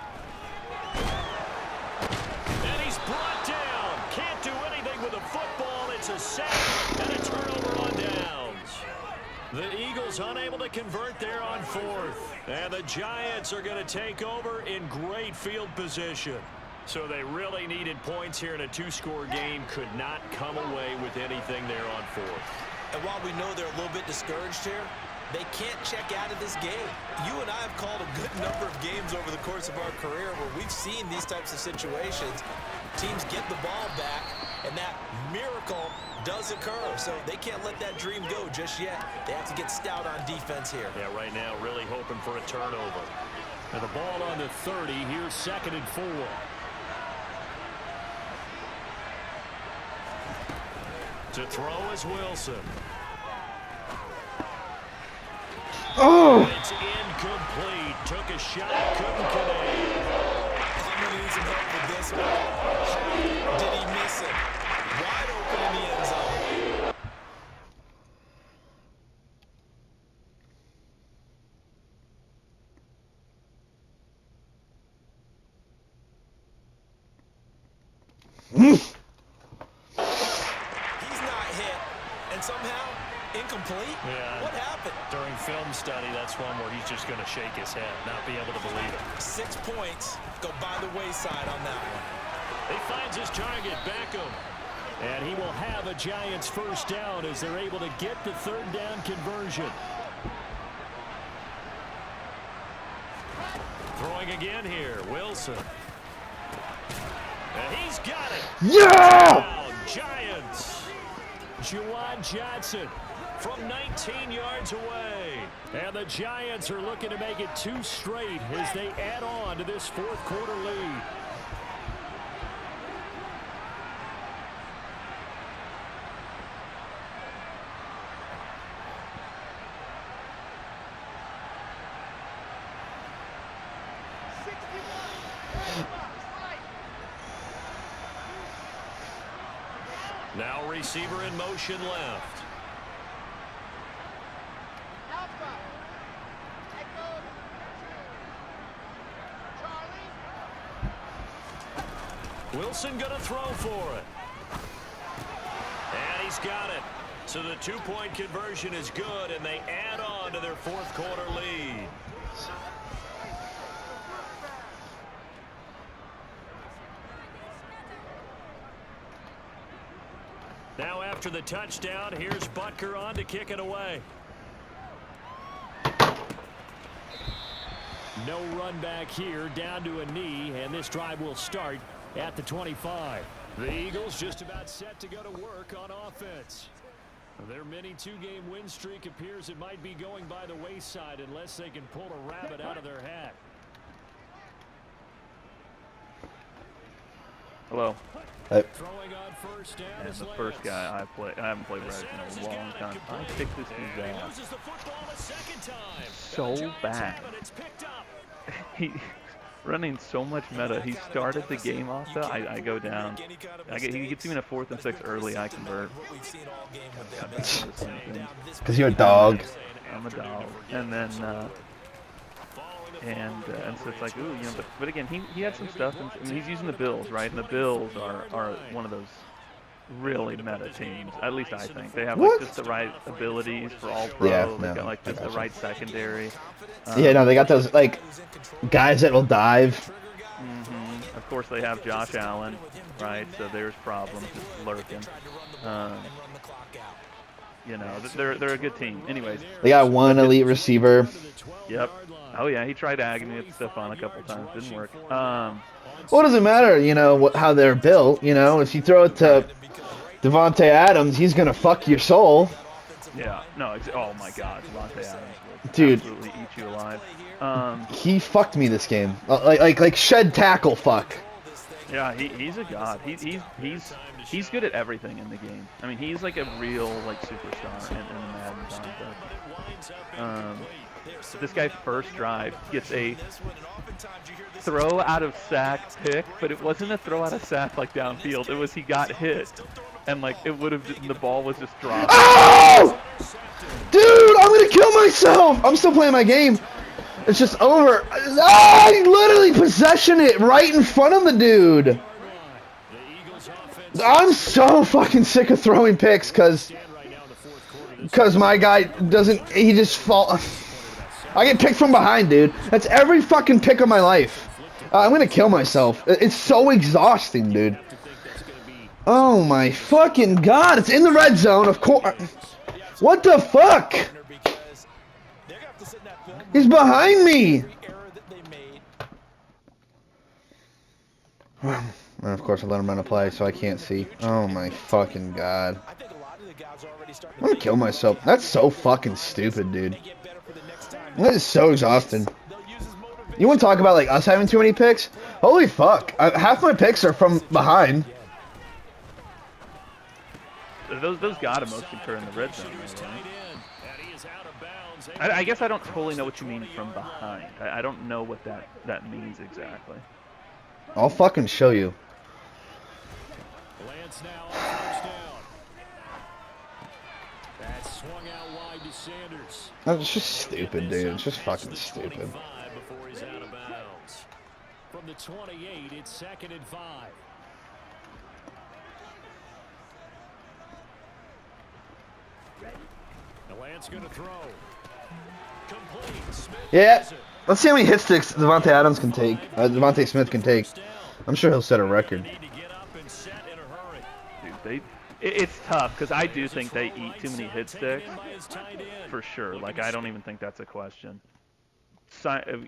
And he's brought down. Can't do anything with the football. It's a sack and a turnover on downs. The Eagles unable to convert there on 4th. And the Giants are going to take over in great field position. So they really needed points here in a 2-score game. Could not come away with anything there on 4th. And while we know they're a little bit discouraged here, they can't check out of this game. You and I have called a good number of games over the course of our career where we've seen these types of situations. Teams get the ball back, and that miracle does occur. So they can't let that dream go just yet. They have to get stout on defense here. Yeah, right now really hoping for a turnover. And the ball on the 30. Here's 2nd and 4. To throw is Wilson. Oh! It's incomplete. Took a shot, couldn't connect. I'm going to need some help with this one. How did he miss it? Wide open in the end zone. He's not hit, and somehow incomplete? Yeah. What happened? During film study, that's one where he's just going to shake his head, not be able to believe it. 6 points go by the wayside on that one. He finds his target, Beckham. And he will have a Giants first down as they're able to get the 3rd down conversion. Throwing again here, Wilson. And he's got it. Yeah! Giants. Juwan Johnson from 19 yards away. And the Giants are looking to make it 2 straight as they add on to this 4th quarter lead. Now receiver in motion left. Wilson gonna throw for it. And he's got it. So the 2-point conversion is good, and they add on to their 4th quarter lead. Now after the touchdown, here's Butker on to kick it away. No run back here, down to a knee, and this drive will start at the 25. The Eagles just about set to go to work on offense. Their mini 2-game win streak appears it might be going by the wayside unless they can pull a rabbit out of their hat. Hello. Throwing on first down And is the Lance. first guy I haven't played Red in a long time. I kicked this dude's And he ass loses the football a second time. so And the Giants bad. have it. It's picked up. He running so much meta. He started the game off though. I go down. He gets me in a 4th and 6 early. I convert. Because you're a dog. I'm a dog. And then and so it's like, ooh, you know. But again, he had some stuff. And I mean, he's using the Bills, right? And the Bills are one of those really meta teams. At least I think they have like just the right abilities for all pro. Yeah, They've no, got like just the right secondary. Yeah, no, they got those, like, guys that will dive. Of course, they have Josh Allen, right? So there's problems just lurking. You know, they're a good team. Anyways. They got one elite receiver. Yep. Oh yeah, he tried agging me with Stephon a couple times. Didn't work. Well, it doesn't matter, you know, how they're built. You know, if you throw it to Devontae Adams, he's gonna fuck your soul. Yeah. No. Oh my God, Devontae Adams will Dude. absolutely eat you alive. He fucked me this game. Like shed tackle fuck. Yeah, he's a god. He's good at everything in the game. I mean, he's like a real like superstar in the Madden concept. This guy first drive gets a throw out of sack pick, but it wasn't a throw out of sack like downfield. It was he got hit, and like it would have the ball was just dropped. Oh! Dude, I'm gonna kill myself. I'm still playing my game. It's just over. I literally possession it right in front of the dude. The Eagles offense I'm so fucking sick of throwing picks because my guy doesn't. He just fall. I get picked from behind, dude. That's every fucking pick of my life. I'm gonna kill myself. It's so exhausting, dude. Oh my fucking god! It's in the red zone, of course. What the fuck? He's behind me. And of course I let him run a play, so I can't see. Oh my fucking god. I'm gonna kill myself. That's so fucking stupid, dude. That is so exhausting. You want to talk about like us having too many picks? Holy fuck. Half my picks are from behind. Those gotta mostly occur in the red zone, right? I guess I don't totally know what you mean from behind. I don't know what that means exactly. I'll fucking show you. Lance now on first down. That swung out wide to Sanders. That's just stupid, dude. It's just fucking stupid. Before he's out of bounds. From the 28, it's 2nd and 5. Lance going to throw. Complete. Smith. Yeah. Let's see how many hit sticks Devontae Adams can take. Devontae Smith can take. I'm sure he'll set a record. Dude, it's tough because I do think they eat too many hit sticks. For sure. Like, I don't even think that's a question.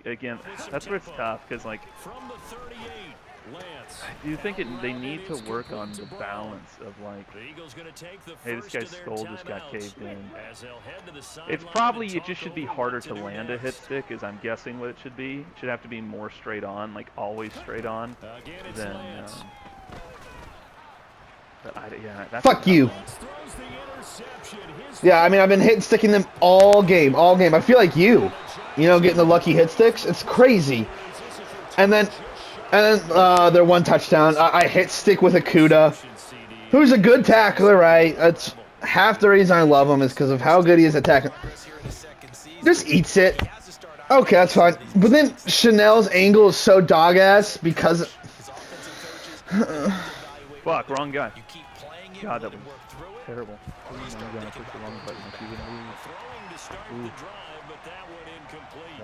Again, that's where it's tough because, like, I do think they need to work on the balance of, like, hey, this guy's skull just got caved in. It just should be harder to land a hit stick, is I'm guessing what it should be. It should have to be more straight on, like always straight on, than, fuck you. Yeah, I mean, I've been hit and sticking them all game. I feel like you know, getting the lucky hit sticks. It's crazy. And then their one touchdown, I hit stick with Akuda, who's a good tackler, right? That's half the reason I love him is because of how good he is at tackling. Just eats it. Okay, that's fine. But then Chanel's angle is so dog-ass because... Fuck, wrong guy. God, that was terrible.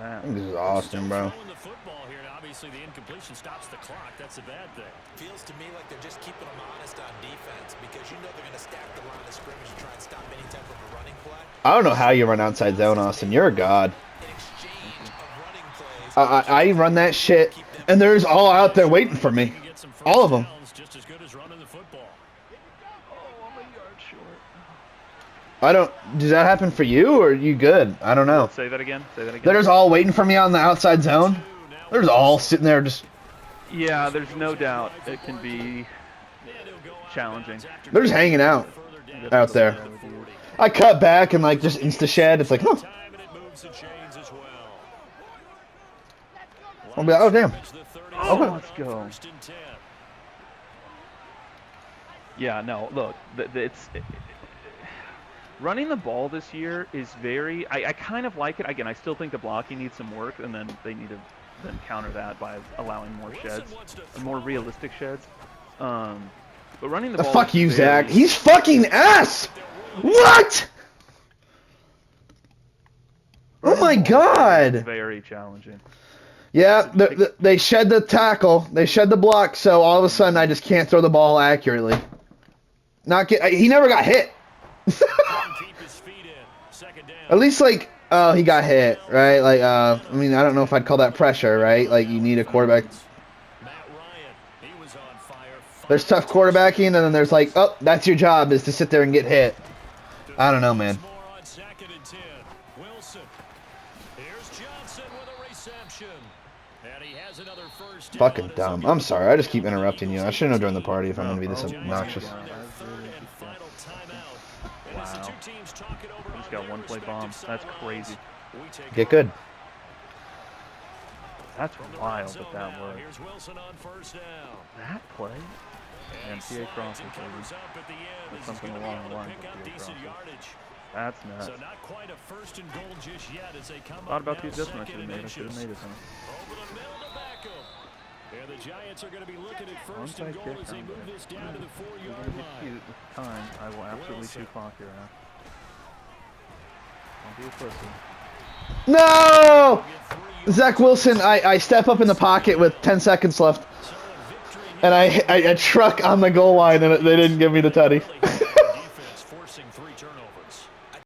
I'm exhausting, bro. Obviously, the incompletion stops the clock. That's a bad thing. Feels to me like they're just keeping them honest on defense because you know they're going to stack the line of scrimmage and try and stop any type of a running play. I don't know how you run outside zone, Austin. You're a god. I run that shit, and there's all out there waiting for me. All of them. Just as good as running the football. I don't... Does that happen for you, or are you good? I don't know. Say that again. There's all waiting for me on the outside zone. There's all sitting there just... Yeah, there's no doubt it can be challenging. They're just hanging out there. I cut back and, like, just insta-shed. It's like, huh. I'll be like, oh, damn. Oh, okay. Let's go. Yeah, no, look, running the ball this year is very... I kind of like it. Again, I still think the blocking needs some work, and then they need to then counter that by allowing more sheds, or more realistic sheds. But running the ball... Fuck you, Zach. He's fucking ass! What? Oh my god! Very challenging. Yeah, they shed the tackle, they shed the block, so all of a sudden I just can't throw the ball accurately. He never got hit. At least, like, he got hit, right? Like, I mean, I don't know if I'd call that pressure, right? Like, you need a quarterback. There's tough quarterbacking, and then there's like, oh, that's your job, is to sit there and get hit. I don't know, man. Fucking dumb. I'm sorry, I just keep interrupting you. I shouldn't have joined the party if I'm going to be this obnoxious. Wow. He's got one play bomb. That's crazy. Get good. That's wild that that worked. That play? And P.A. Cross or something along the lines of P.A. Cross. That's nuts. So not quite a first and goal just yet as they come Thought about the adjustment I should have made. I should have made it. the Giants are going to be looking at first Onside and goal kick as they on move there. this down to the If 4-yard you're gonna be line. cute with time, I will absolutely Wilson. clock your ass. Don't be a pussy. No! Zach Wilson, I step up in the pocket with 10 seconds left. So a victory And I truck on the goal line, and they didn't give me the tutty.